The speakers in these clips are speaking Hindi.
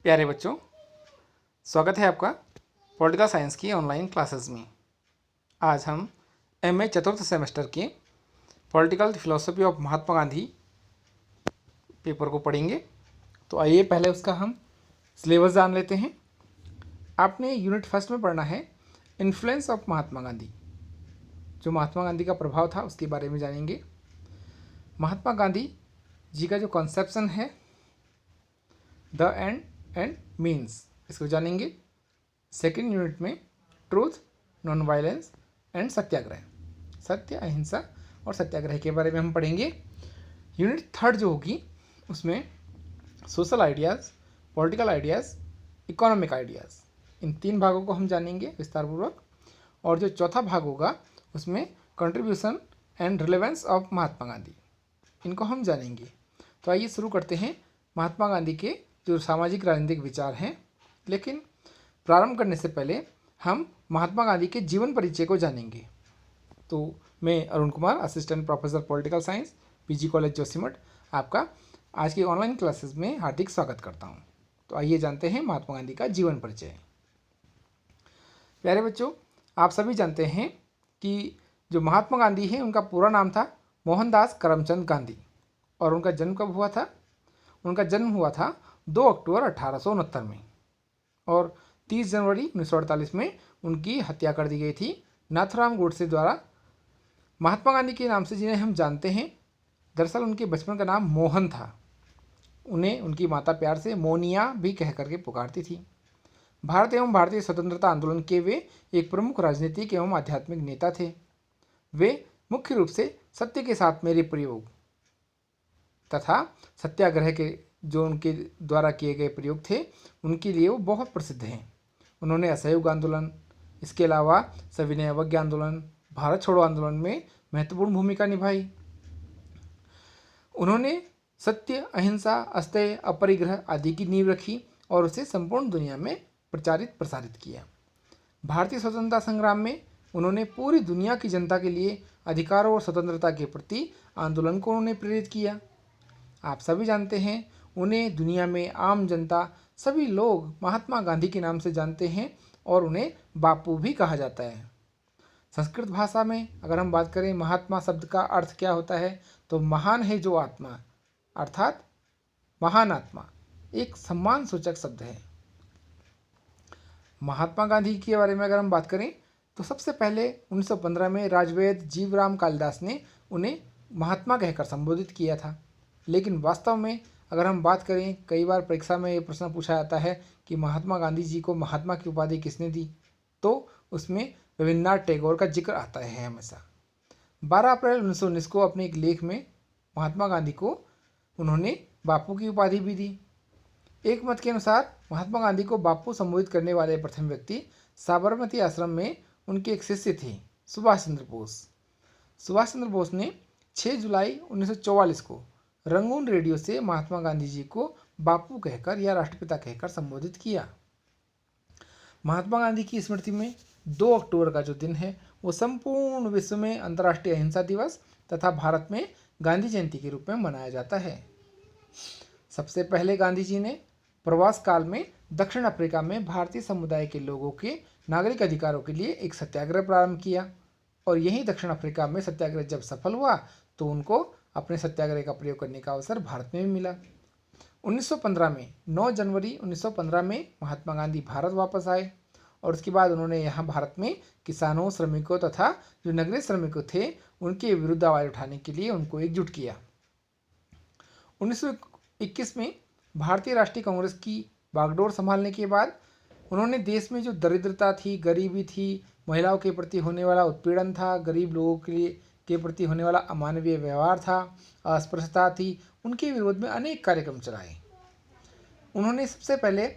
प्यारे बच्चों, स्वागत है आपका पॉलिटिकल साइंस की ऑनलाइन क्लासेस में। आज हम एमए चतुर्थ सेमेस्टर के political philosophy of Mahatma Gandhi paper को पढ़ेंगे। तो आइए पहले उसका हम सिलेबस जान लेते हैं। आपने यूनिट फर्स्ट में पढ़ना है इन्फ्लुएंस ऑफ महात्मा गांधी। जो महात्मा गांधी का प्रभाव था उसके बारे में जानेंगे। महात्मा गांधी जी का जो कॉन्सेप्शन है द एंड एंड मीन्स, इसको जानेंगे। सेकेंड यूनिट में ट्रूथ, नॉन वायलेंस एंड सत्याग्रह, सत्य, अहिंसा और सत्याग्रह के बारे में हम पढ़ेंगे। यूनिट थर्ड जो होगी उसमें social ideas, political ideas, economic ideas, इन तीन भागों को हम जानेंगे विस्तारपूर्वक। और जो चौथा भाग होगा उसमें contribution and relevance of Mahatma Gandhi, इनको हम जानेंगे। तो आइए शुरू करते हैं महात्मा गांधी के जो सामाजिक राजनीतिक विचार हैं। लेकिन प्रारंभ करने से पहले हम महात्मा गांधी के जीवन परिचय को जानेंगे। तो मैं Arun Kumar, assistant professor political science, PG college Joshimath, आपका आज की ऑनलाइन क्लासेस में हार्दिक स्वागत करता हूं। तो आइए जानते हैं महात्मा गांधी का जीवन परिचय। प्यारे बच्चों, आप सभी जानते हैं कि जो महात्मा गांधी हैं उनका पूरा नाम था मोहनदास करमचंद गांधी। और उनका जन्म कब हुआ था? उनका जन्म हुआ था 2 अक्टूबर 1869 में, और 30 जनवरी 1948 में उनकी हत्या कर दी गई थी नाथुराम गोडसे द्वारा। महात्मा गांधी के नाम से जिन्हें हम जानते हैं, दरअसल उनके बचपन का नाम मोहन था। उन्हें उनकी माता प्यार से मोनिया भी कह करके पुकारती थी। भारत एवं भारतीय स्वतंत्रता आंदोलन के वे एक प्रमुख राजनीतिक एवं आध्यात्मिक नेता थे। वे मुख्य रूप से सत्य के साथ मेरे प्रयोग तथा सत्याग्रह के जो उनके द्वारा किए गए प्रयोग थे उनके लिए वो बहुत प्रसिद्ध हैं। उन्होंने असहयोग आंदोलन, इसके अलावा सविनय अवज्ञा आंदोलन, भारत छोड़ो आंदोलन में महत्वपूर्ण भूमिका निभाई। उन्होंने सत्य, अहिंसा, अस्तेय, अपरिग्रह आदि की नींव रखी और उसे संपूर्ण दुनिया में प्रचारित प्रसारित किया। भारतीय स्वतंत्रता संग्राम में उन्होंने पूरी दुनिया की जनता के लिए अधिकारों और स्वतंत्रता के प्रति आंदोलन को उन्होंने प्रेरित किया। आप सभी जानते हैं उन्हें दुनिया में आम जनता, सभी लोग महात्मा गांधी के नाम से जानते हैं और उन्हें बापू भी कहा जाता है। संस्कृत भाषा में अगर हम बात करें महात्मा शब्द का अर्थ क्या होता है, तो महान है जो आत्मा, अर्थात महान आत्मा, एक सम्मान सूचक शब्द है। महात्मा गांधी के बारे में अगर हम बात करें तो सबसे पहले 1915 में राजवेद जीवराम कालिदास ने उन्हें महात्मा कहकर संबोधित किया था। लेकिन वास्तव में अगर हम बात करें, कई बार परीक्षा में ये प्रश्न पूछा जाता है कि महात्मा गांधी जी को महात्मा की उपाधि किसने दी, तो उसमें रविन्द्रनाथ टैगोर का जिक्र आता है हमेशा। 12 अप्रैल 1919 को अपने एक लेख में महात्मा गांधी को उन्होंने बापू की उपाधि भी दी। एक मत के अनुसार महात्मा गांधी को बापू संबोधित करने वाले प्रथम व्यक्ति साबरमती आश्रम में उनके एक शिष्य थे, सुभाष चंद्र बोस। सुभाष चंद्र बोस ने 6 जुलाई 1944 को रंगून रेडियो से महात्मा गांधी जी को बापू कहकर या राष्ट्रपिता कहकर संबोधित किया। महात्मा गांधी की स्मृति में 2 अक्टूबर का जो दिन है वो संपूर्ण विश्व में अंतर्राष्ट्रीय अहिंसा दिवस तथा भारत में गांधी जयंती के रूप में मनाया जाता है। सबसे पहले गांधी जी ने प्रवास काल में दक्षिण अफ्रीका में भारतीय समुदाय के लोगों के नागरिक अधिकारों के लिए एक सत्याग्रह प्रारंभ किया, और यही दक्षिण अफ्रीका में सत्याग्रह जब सफल हुआ तो उनको अपने सत्याग्रह का प्रयोग करने का अवसर भारत में भी मिला। 1915 में 9 जनवरी 1915 में महात्मा गांधी भारत वापस आए, और उसके बाद उन्होंने यहाँ भारत में किसानों, श्रमिकों तथा जो नगरीय श्रमिकों थे उनके विरुद्ध आवाज़ उठाने के लिए उनको एकजुट किया। 1921 में भारतीय राष्ट्रीय कांग्रेस की बागडोर संभालने के बाद उन्होंने देश में जो दरिद्रता थी, गरीबी थी, महिलाओं के प्रति होने वाला उत्पीड़न था, गरीब लोगों के प्रति होने वाला अमानवीय व्यवहार था, अस्पृश्यता थी, उनके विरोध में अनेक कार्यक्रम चलाए। उन्होंने सबसे पहले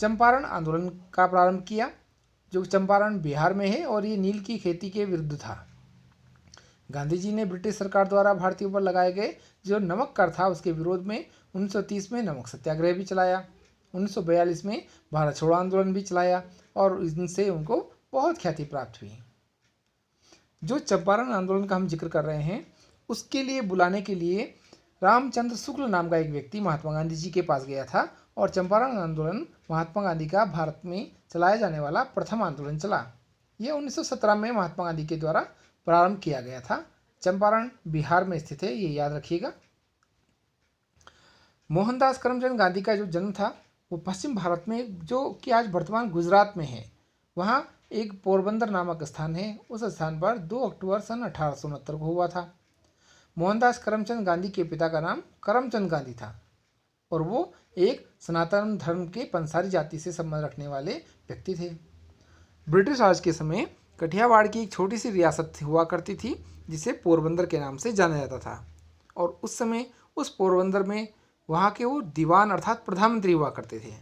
चंपारण आंदोलन का प्रारंभ किया, जो चंपारण बिहार में है, और ये नील की खेती के विरुद्ध था। गांधी जी ने ब्रिटिश सरकार द्वारा भारतीयों पर लगाए गए जो नमक कर था उसके विरोध में 1930 में नमक सत्याग्रह भी चलाया। 1942 में भारत छोड़ो आंदोलन भी चलाया, और इनसे उनको बहुत ख्याति प्राप्त हुई। जो चंपारण आंदोलन का हम जिक्र कर रहे हैं उसके लिए बुलाने के लिए रामचंद्र शुक्ल नाम का एक व्यक्ति महात्मा गांधी जी के पास गया था और चंपारण आंदोलन महात्मा गांधी का भारत में चलाया जाने वाला प्रथम आंदोलन चला। यह 1917 में महात्मा गांधी के द्वारा प्रारंभ किया गया था। चंपारण बिहार में स्थित है, ये याद रखिएगा। मोहनदास करमचंद गांधी का जो जन्म था वो पश्चिम भारत में, जो कि आज वर्तमान गुजरात में है, वहाँ एक पोरबंदर नामक स्थान है। उस स्थान पर 2 अक्टूबर सन 1869 को हुआ था। मोहनदास करमचंद गांधी के पिता का नाम करमचंद गांधी था और वो एक सनातन धर्म के पंसारी जाति से संबंध रखने वाले व्यक्ति थे। ब्रिटिश राज के समय कठियावाड़ की एक छोटी सी रियासत हुआ करती थी जिसे पोरबंदर के नाम से जाना जाता था, और उस समय उस पोरबंदर में वहाँ के वो दीवान अर्थात प्रधानमंत्री हुआ करते थे।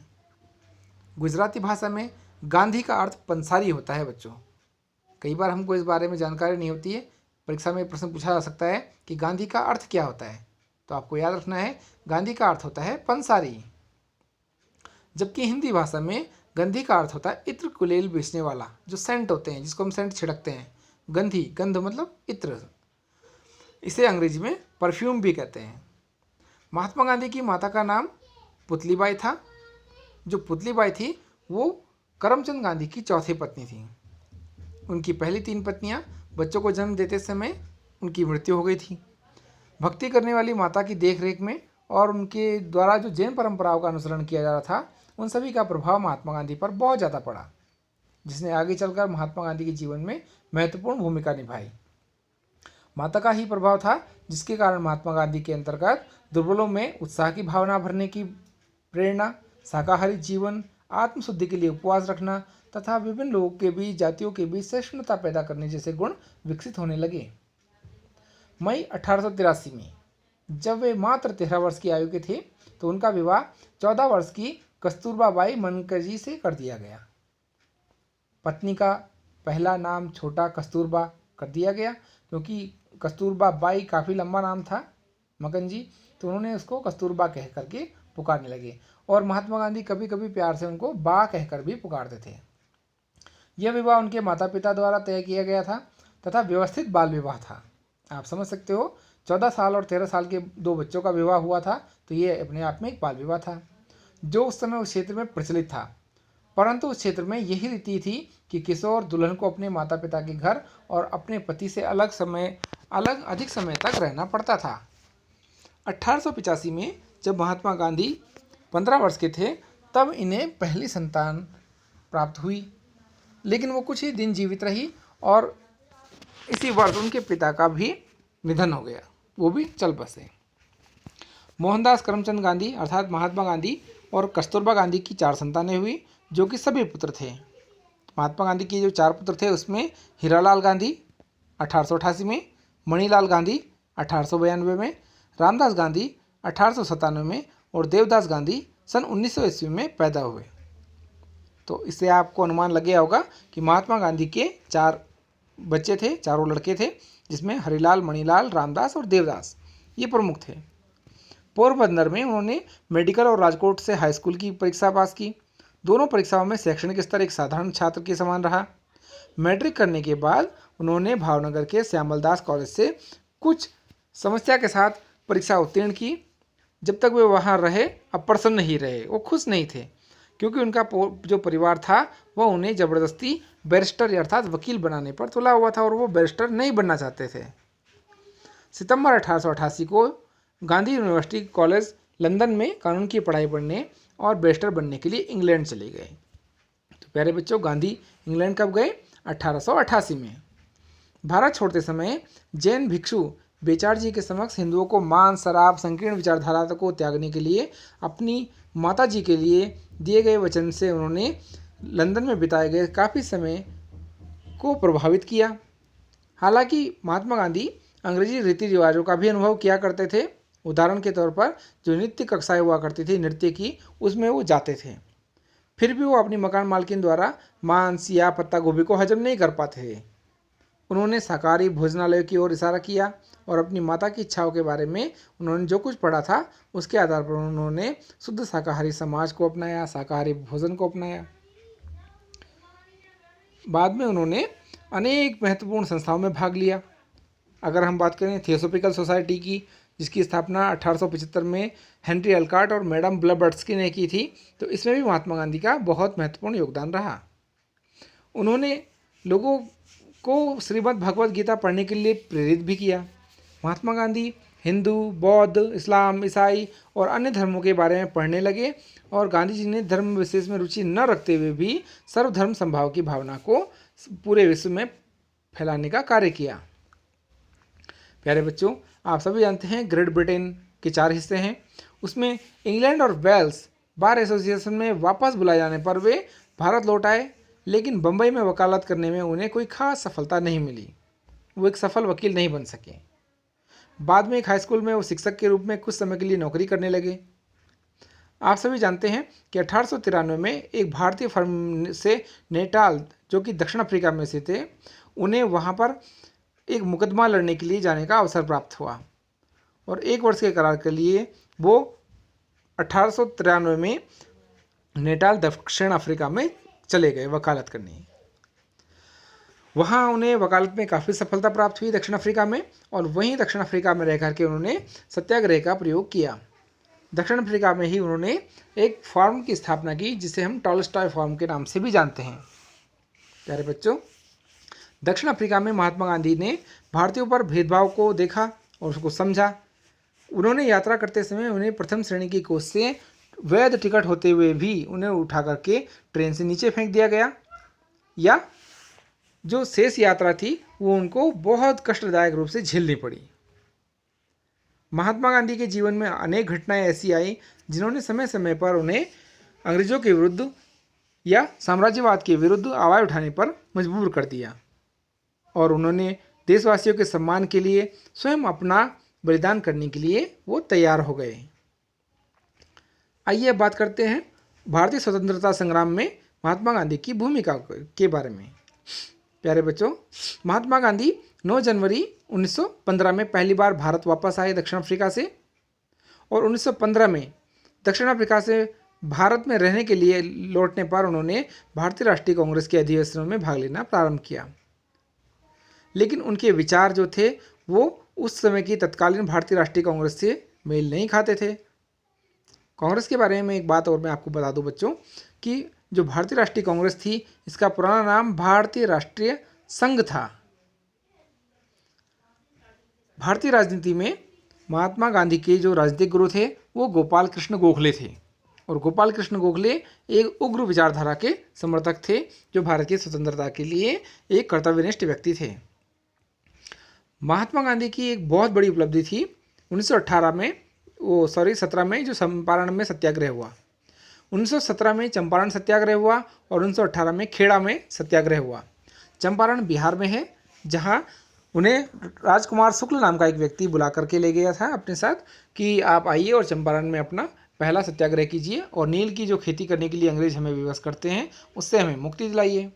गुजराती भाषा में गांधी का अर्थ पंसारी होता है बच्चों। कई बार हमको इस बारे में जानकारी नहीं होती है, परीक्षा में प्रश्न पूछा जा सकता है कि गांधी का अर्थ क्या होता है, तो आपको याद रखना है गांधी का अर्थ होता है पंसारी। जबकि हिंदी भाषा में गंधी का अर्थ होता है इत्र कुलेल बेचने वाला, जो सेंट होते हैं, जिसको हम सेंट छिड़कते हैं। गंधी, गंध मतलब इत्र, इसे अंग्रेजी में परफ्यूम भी कहते हैं। महात्मा गांधी की माता का नाम पुतलीबाई था। जो पुतलीबाई थी वो करमचंद गांधी की चौथी पत्नी थी। उनकी पहली 3 पत्नियां बच्चों को जन्म देते समय उनकी मृत्यु हो गई थी। भक्ति करने वाली माता की देखरेख में और उनके द्वारा जो जैन परंपराओं का अनुसरण किया जा रहा था, उन सभी का प्रभाव महात्मा गांधी पर बहुत ज़्यादा पड़ा, जिसने आगे चलकर महात्मा गांधी के जीवन में महत्वपूर्ण भूमिका निभाई। माता का ही प्रभाव था जिसके कारण महात्मा गांधी के अंतर्गत दुर्बलों में उत्साह की भावना भरने की प्रेरणा, शाकाहारी जीवन, आत्मशुद्धि के लिए उपवास रखना तथा विभिन्न लोगों के बीच, जातियों के बीच सहिष्णुता पैदा करने जैसे गुण विकसित होने लगे। मई 1883 में जब वे मात्र 13 वर्ष की आयु के थे तो उनका विवाह 14 वर्ष की कस्तूरबा बाई मनकजी से कर दिया गया। पत्नी का पहला नाम छोटा कस्तूरबा कर दिया गया क्योंकि कस्तूरबा बाई काफ़ी लंबा नाम था मकनजी, तो उन्होंने उसको कस्तूरबा कह करके पुकारने लगे, और महात्मा गांधी कभी कभी प्यार से उनको बा कहकर भी पुकारते थे। यह विवाह उनके माता पिता द्वारा तय किया गया था तथा व्यवस्थित बाल विवाह था। आप समझ सकते हो, 14 साल और 13 साल के 2 बच्चों का विवाह हुआ था, तो ये अपने आप में एक बाल विवाह था जो उस समय उस क्षेत्र में प्रचलित था। परंतु उस क्षेत्र में यही रीति थी कि किशोर दुल्हन को अपने माता पिता के घर और अपने पति से अधिक समय तक रहना पड़ता था। 1885 में जब महात्मा गांधी 15 वर्ष के थे तब इन्हें पहली संतान प्राप्त हुई, लेकिन वो कुछ ही दिन जीवित रही और इसी वर्ष उनके पिता का भी निधन हो गया, वो भी चल बसे। मोहनदास करमचंद गांधी अर्थात महात्मा गांधी और कस्तूरबा गांधी की 4 संतानें हुई जो कि सभी पुत्र थे। महात्मा गांधी के जो 4 पुत्र थे उसमें हीरालाल गांधी 1888 में, मणिलाल गांधी 1892 में, रामदास गांधी 1897 में और देवदास गांधी सन 1900 ईस्वी में पैदा हुए। तो इससे आपको अनुमान लग गया होगा कि महात्मा गांधी के 4 बच्चे थे, चारों लड़के थे, जिसमें हरिलाल, मणिलाल, रामदास और देवदास ये प्रमुख थे। पोरबंदर में उन्होंने मेडिकल और राजकोट से हाई स्कूल की परीक्षा पास की। दोनों परीक्षाओं में शैक्षणिक स्तर एक साधारण छात्र के समान रहा। मैट्रिक करने के बाद उन्होंने भावनगर के श्यामलदास कॉलेज से कुछ समस्या के साथ परीक्षा उत्तीर्ण की। जब तक वे वहाँ रहे अब प्रसन्न ही रहे, वो खुश नहीं थे क्योंकि उनका जो परिवार था वह उन्हें ज़बरदस्ती बैरिस्टर अर्थात वकील बनाने पर तुला हुआ था और वो बैरिस्टर नहीं बनना चाहते थे। सितंबर 1888 को गांधी यूनिवर्सिटी कॉलेज लंदन में कानून की पढ़ाई पढ़ने और बैरिस्टर बनने के लिए इंग्लैंड चले गए। तो प्यारे बच्चों, गांधी इंग्लैंड कब गए? 1888 में। भारत छोड़ते समय जैन भिक्षु बेचार जी के समक्ष हिंदुओं को मांस, शराब, संकीर्ण विचारधारा को त्यागने के लिए अपनी माता जी के लिए दिए गए वचन से उन्होंने लंदन में बिताए गए काफ़ी समय को प्रभावित किया। हालांकि महात्मा गांधी अंग्रेजी रीति रिवाजों का भी अनुभव किया करते थे। उदाहरण के तौर पर जो नृत्य कक्षाएं हुआ करती थी नृत्य की, उसमें वो जाते थे। फिर भी वो अपनी मकान मालकिन द्वारा मांस या पत्ता गोभी को हजम नहीं कर पाते थे। उन्होंने शाकाहारी भोजनालय की ओर इशारा किया और अपनी माता की इच्छाओं के बारे में उन्होंने जो कुछ पढ़ा था उसके आधार पर उन्होंने शुद्ध शाकाहारी समाज को अपनाया, शाकाहारी भोजन को अपनाया। बाद में उन्होंने अनेक महत्वपूर्ण संस्थाओं में भाग लिया। अगर हम बात करें थियोसॉफिकल सोसाइटी की, जिसकी स्थापना 1875 में हेनरी अलकॉट और मैडम ब्लबर्ट्सकी ने की थी। तो इसमें भी महात्मा गांधी का बहुत महत्वपूर्ण योगदान रहा। उन्होंने लोगों को श्रीमद् भगवद गीता पढ़ने के लिए प्रेरित भी किया। महात्मा गांधी हिंदू, बौद्ध, इस्लाम, ईसाई और अन्य धर्मों के बारे में पढ़ने लगे और गांधी जी ने धर्म विशेष में रुचि न रखते हुए भी सर्वधर्म समभाव की भावना को पूरे विश्व में फैलाने का कार्य किया। प्यारे बच्चों, आप सभी जानते हैं ग्रेट ब्रिटेन के 4 हिस्से हैं। उसमें इंग्लैंड और वेल्स बार एसोसिएशन में वापस बुलाए जाने पर वे भारत लौट आए, लेकिन बम्बई में वकालत करने में उन्हें कोई खास सफलता नहीं मिली। वो एक सफल वकील नहीं बन सके। बाद में एक हाई स्कूल में वो शिक्षक के रूप में कुछ समय के लिए नौकरी करने लगे। आप सभी जानते हैं कि 1893 में एक भारतीय फर्म से नेटाल, जो कि दक्षिण अफ्रीका में से थे, उन्हें वहाँ पर एक मुकदमा लड़ने के लिए जाने का अवसर प्राप्त हुआ और 1 वर्ष के करार के लिए वो 1893 में नेटाल दक्षिण अफ्रीका में चले गए वकालत करने। वहाँ उन्हें वकालत में काफ़ी सफलता प्राप्त हुई दक्षिण अफ्रीका में, और वहीं दक्षिण अफ्रीका में रह करके उन्होंने सत्याग्रह का प्रयोग किया। दक्षिण अफ्रीका में ही उन्होंने एक फॉर्म की स्थापना की जिसे हम टॉलस्टॉय फॉर्म के नाम से भी जानते हैं। प्यारे बच्चों, दक्षिण अफ्रीका में महात्मा गांधी ने भारतीयों पर भेदभाव को देखा और उसको समझा। उन्होंने यात्रा करते समय उन्हें प्रथम श्रेणी की कोच से वैध टिकट होते हुए भी उन्हें उठा करके ट्रेन से नीचे फेंक दिया गया, या जो शेष यात्रा थी वो उनको बहुत कष्टदायक रूप से झेलनी पड़ी। महात्मा गांधी के जीवन में अनेक घटनाएं ऐसी आई जिन्होंने समय समय पर उन्हें अंग्रेजों के विरुद्ध या साम्राज्यवाद के विरुद्ध आवाज़ उठाने पर मजबूर कर दिया, और उन्होंने देशवासियों के सम्मान के लिए स्वयं अपना बलिदान करने के लिए वो तैयार हो गए। आइए अब बात करते हैं भारतीय स्वतंत्रता संग्राम में महात्मा गांधी की भूमिका के बारे में। प्यारे बच्चों, महात्मा गांधी 9 जनवरी 1915 में पहली बार भारत वापस आए दक्षिण अफ्रीका से, और 1915 में दक्षिण अफ्रीका से भारत में रहने के लिए लौटने पर उन्होंने भारतीय राष्ट्रीय कांग्रेस के अधिवेशनों में भाग लेना प्रारंभ किया। लेकिन उनके विचार जो थे वो उस समय की तत्कालीन भारतीय राष्ट्रीय कांग्रेस से मेल नहीं खाते थे। कांग्रेस के बारे में एक बात और मैं आपको बता दूं बच्चों, कि जो भारतीय राष्ट्रीय कांग्रेस थी इसका पुराना नाम भारतीय राष्ट्रीय संघ था। भारतीय राजनीति में महात्मा गांधी के जो राजनीतिक गुरु थे वो गोपाल कृष्ण गोखले थे, और गोपाल कृष्ण गोखले एक उग्र विचारधारा के समर्थक थे जो भारत की स्वतंत्रता के लिए एक कर्तव्यनिष्ठ व्यक्ति थे। महात्मा गांधी की एक बहुत बड़ी उपलब्धि थी 17 में जो चंपारण में सत्याग्रह हुआ। 1917 में चंपारण सत्याग्रह हुआ और 1918 में खेड़ा में सत्याग्रह हुआ। चंपारण बिहार में है, जहाँ उन्हें राजकुमार शुक्ल नाम का एक व्यक्ति बुला करके ले गया था अपने साथ कि आप आइए और चंपारण में अपना पहला सत्याग्रह कीजिए और नील की जो खेती करने के लिए अंग्रेज हमें विवश करते हैं उससे हमें मुक्ति दिलाइए।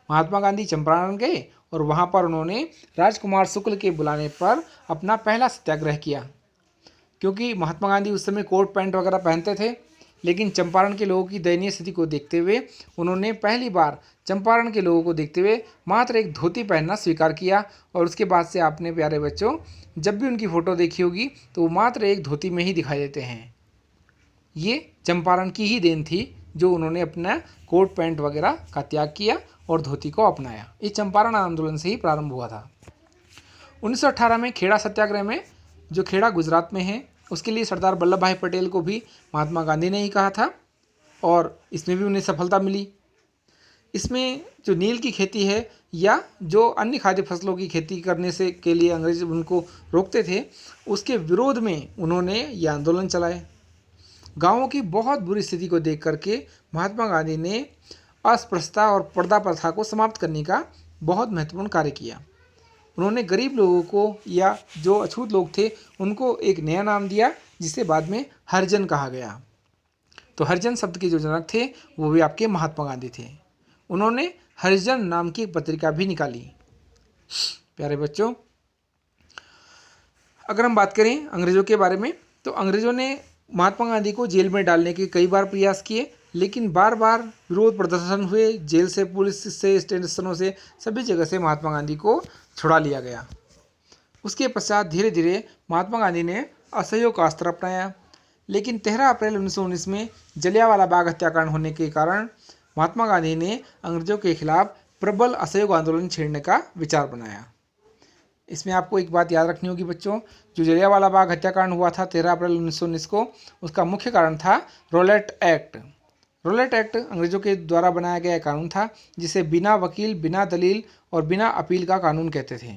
महात्मा गांधी चंपारण गए और वहाँ पर उन्होंने राजकुमार शुक्ल के बुलाने पर अपना पहला सत्याग्रह किया। क्योंकि महात्मा गांधी उस समय कोट पैंट वगैरह पहनते थे, लेकिन चंपारण के लोगों की दयनीय स्थिति को देखते हुए उन्होंने पहली बार चंपारण के लोगों को देखते हुए मात्र एक धोती पहनना स्वीकार किया। और उसके बाद से आपने प्यारे बच्चों जब भी उनकी फ़ोटो देखी होगी तो वो मात्र एक धोती में ही दिखाई देते हैं। ये चंपारण की ही देन थी जो उन्होंने अपना कोट पैंट वगैरह का त्याग किया और धोती को अपनाया। ये चंपारण आंदोलन से ही प्रारंभ हुआ था। 1918 में खेड़ा सत्याग्रह में, जो खेड़ा गुजरात में है, उसके लिए सरदार वल्लभ भाई पटेल को भी महात्मा गांधी ने ही कहा था और इसमें भी उन्हें सफलता मिली। इसमें जो नील की खेती है या जो अन्य खाद्य फसलों की खेती करने से के लिए अंग्रेज उनको रोकते थे, उसके विरोध में उन्होंने ये आंदोलन चलाए। गाँवों की बहुत बुरी स्थिति को देख करके महात्मा गांधी ने अस्पृश्यता और पर्दा प्रथा को समाप्त करने का बहुत महत्वपूर्ण कार्य किया। उन्होंने गरीब लोगों को या जो अछूत लोग थे उनको एक नया नाम दिया जिसे बाद में हरिजन कहा गया। तो हरिजन शब्द के जो जनक थे वो भी आपके महात्मा गांधी थे। उन्होंने हरिजन नाम की एक पत्रिका भी निकाली। प्यारे बच्चों, अगर हम बात करें अंग्रेज़ों के बारे में, तो अंग्रेज़ों ने महात्मा गांधी को जेल में डालने के कई बार प्रयास किए, लेकिन बार बार विरोध प्रदर्शन हुए। जेल से, पुलिस से, स्टेशनों से, सभी जगह से महात्मा गांधी को छुड़ा लिया गया। उसके पश्चात धीरे धीरे महात्मा गांधी ने असहयोग का अस्त्र अपनाया। लेकिन 13 अप्रैल 1919 में जलियांवाला बाग हत्याकांड होने के कारण महात्मा गांधी ने अंग्रेजों के खिलाफ प्रबल असहयोग आंदोलन छेड़ने का विचार बनाया। इसमें आपको एक बात याद रखनी होगी बच्चों, जो जलियांवाला बाग हत्याकांड हुआ था 13 अप्रैल 1919 को, उसका मुख्य कारण था रोलेट एक्ट। रोलेट एक्ट अंग्रेजों के द्वारा बनाया गया कानून था, जिसे बिना वकील, बिना दलील और बिना अपील का कानून कहते थे।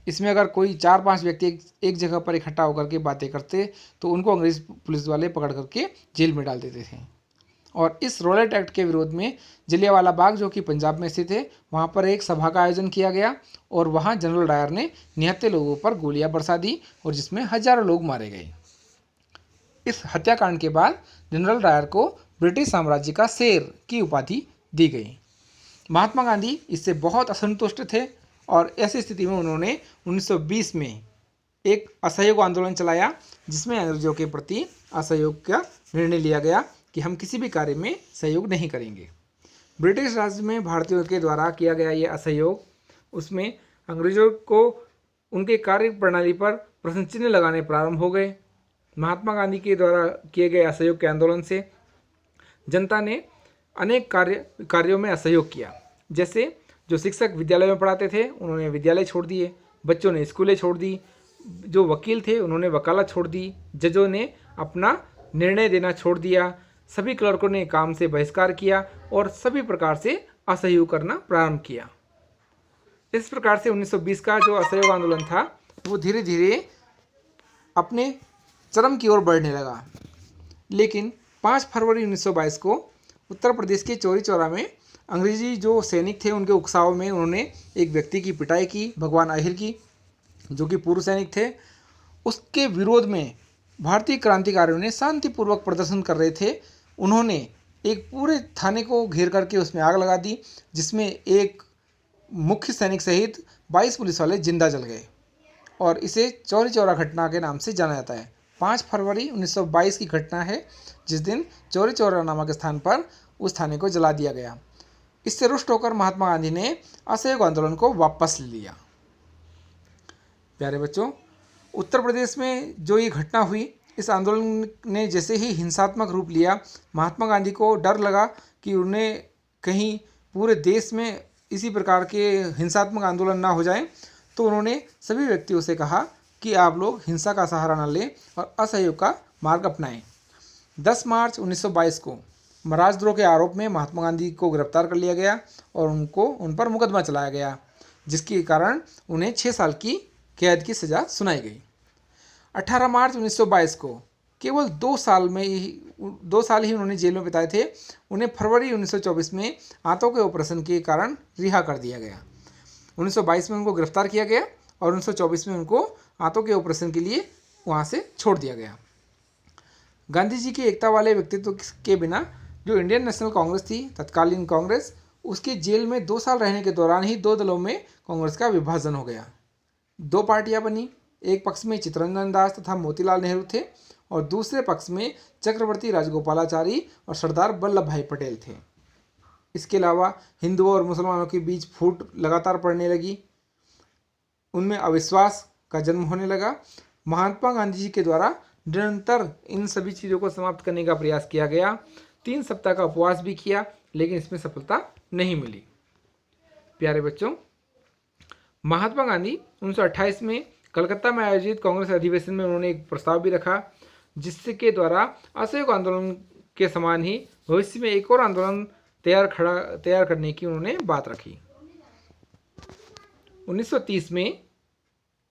इसमें अगर कोई 4-5 व्यक्ति एक जगह पर इकट्ठा होकर के बातें करते तो उनको अंग्रेज पुलिस वाले पकड़ करके जेल में डाल देते थे। और इस रोलेट एक्ट के विरोध में जलियांवाला बाग, जो कि पंजाब में स्थित है, वहाँ पर एक सभा का आयोजन किया गया और वहाँ जनरल डायर ने निहत्थे लोगों पर गोलियां बरसा दी और जिसमें हजारों लोग मारे गए। इस हत्याकांड के बाद जनरल डायर को ब्रिटिश साम्राज्य का शेर की उपाधि दी गई। महात्मा गांधी इससे बहुत असंतुष्ट थे और ऐसी स्थिति में उन्होंने 1920 में एक असहयोग आंदोलन चलाया, जिसमें अंग्रेजों के प्रति असहयोग का निर्णय लिया गया कि हम किसी भी कार्य में सहयोग नहीं करेंगे। ब्रिटिश राज में भारतीयों के द्वारा किया गया ये असहयोग, उसमें अंग्रेजों को उनके कार्य प्रणाली पर प्रश्न चिन्ह लगाने प्रारंभ हो गए। महात्मा गांधी के द्वारा किए गए असहयोग के आंदोलन से जनता ने अनेक कार्यों में असहयोग किया। जैसे जो शिक्षक विद्यालय में पढ़ाते थे उन्होंने विद्यालय छोड़ दिए, बच्चों ने स्कूलें छोड़ दी, जो वकील थे उन्होंने वकालत छोड़ दी, जजों ने अपना निर्णय देना छोड़ दिया, सभी क्लर्कों ने काम से बहिष्कार किया और सभी प्रकार से असहयोग करना प्रारंभ किया। इस प्रकार से 1920 का जो असहयोग आंदोलन था वो धीरे धीरे अपने चरम की ओर बढ़ने लगा। लेकिन 5 फरवरी 1922 को उत्तर प्रदेश के चौरी चौरा में अंग्रेजी जो सैनिक थे उनके उकसाव में उन्होंने एक व्यक्ति की पिटाई की, भगवान आहिर की, जो कि पूर्व सैनिक थे। उसके विरोध में भारतीय क्रांतिकारियों ने शांतिपूर्वक प्रदर्शन कर रहे थे, उन्होंने एक पूरे थाने को घेर करके उसमें आग लगा दी, जिसमें एक मुख्य सैनिक सहित 22 पुलिस वाले जिंदा जल गए और इसे चौरी चौरा घटना के नाम से जाना जाता है। 5 फरवरी 1922 की घटना है, जिस दिन चौरी चौरा नामक स्थान पर उस थाने को जला दिया गया। इससे रुष्ट होकर महात्मा गांधी ने असहयोग आंदोलन को वापस ले लिया। प्यारे बच्चों, उत्तर प्रदेश में जो ये घटना हुई, इस आंदोलन ने जैसे ही हिंसात्मक रूप लिया, महात्मा गांधी को डर लगा कि उन्हें कहीं पूरे देश में इसी प्रकार के हिंसात्मक आंदोलन ना हो जाए, तो उन्होंने सभी व्यक्तियों से कहा कि आप लोग हिंसा का सहारा न लें और असहयोग का मार्ग अपनाएं। 10 मार्च 1922 को महाराजद्रोह के आरोप में महात्मा गांधी को गिरफ्तार कर लिया गया और उन पर मुकदमा चलाया गया, जिसके कारण उन्हें 6 साल की कैद की सज़ा सुनाई गई। 18 मार्च 1922 को केवल 2 साल ही उन्होंने जेल में बिताए थे। उन्हें फरवरी 1924 में आंतों के ऑपरेशन के कारण रिहा कर दिया गया। 1922 में उनको गिरफ्तार किया गया और 1924 में उनको आंतों के ऑपरेशन के लिए वहाँ से छोड़ दिया गया। गांधी जी के एकता वाले व्यक्तित्व के बिना जो इंडियन नेशनल कांग्रेस थी, तत्कालीन कांग्रेस, उसके जेल में 2 साल रहने के दौरान ही 2 दलों में कांग्रेस का विभाजन हो गया। 2 पार्टियां बनी, एक पक्ष में चित्तरंजन दास तथा मोतीलाल नेहरू थे और दूसरे पक्ष में चक्रवर्ती राजगोपालाचारी और सरदार वल्लभ भाई पटेल थे। इसके अलावा हिंदुओं और मुसलमानों के बीच फूट लगातार पड़ने लगी, उनमें अविश्वास का जन्म होने लगा। महात्मा गांधी जी के द्वारा निरंतर इन सभी चीज़ों को समाप्त करने का प्रयास किया गया। 3 सप्ताह का उपवास भी किया, लेकिन इसमें सफलता नहीं मिली। प्यारे बच्चों, महात्मा गांधी 1928 में कलकत्ता में आयोजित कांग्रेस अधिवेशन में उन्होंने एक प्रस्ताव भी रखा, जिसके द्वारा असहयोग आंदोलन के समान ही भविष्य में एक और आंदोलन तैयार करने की उन्होंने बात रखी। 1930 में